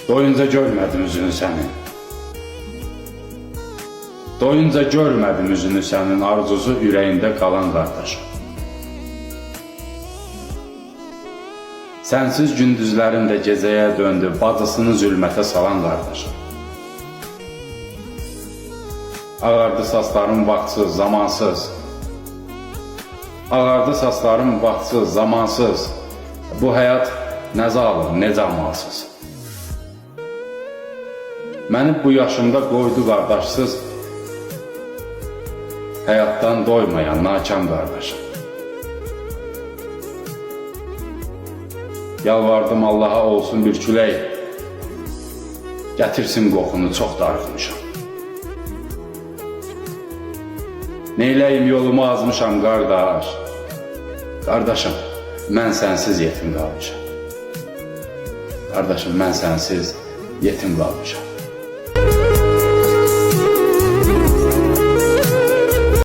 Doyunca görmədim üzünü sənin. Doyunca görmədim üzünü sənin, arzusu ürəyində qalan qardaşım. Sənsiz gündüzlərim də gecəyə döndü, bacısını zülmətə salan qardaşım. Ağardı saçlarım vaxtsız, zamansız. Ağardı saçlarım vaxtsız, zamansız. Bu həyat nə zalım, necə amalsız. Məni bu yaşımda qoydu qardaşsız, həyatdan doymayan nakam qardaşım. Yalvardım Allaha olsun bir külək, gətirsin qoxunu, çox darıxmışam. Neyləyim yolumu azmışam qardaş. Qardaşım, mən sənsiz yetim qalmışam. Qardaşım, mən sənsiz yetim qalmışam.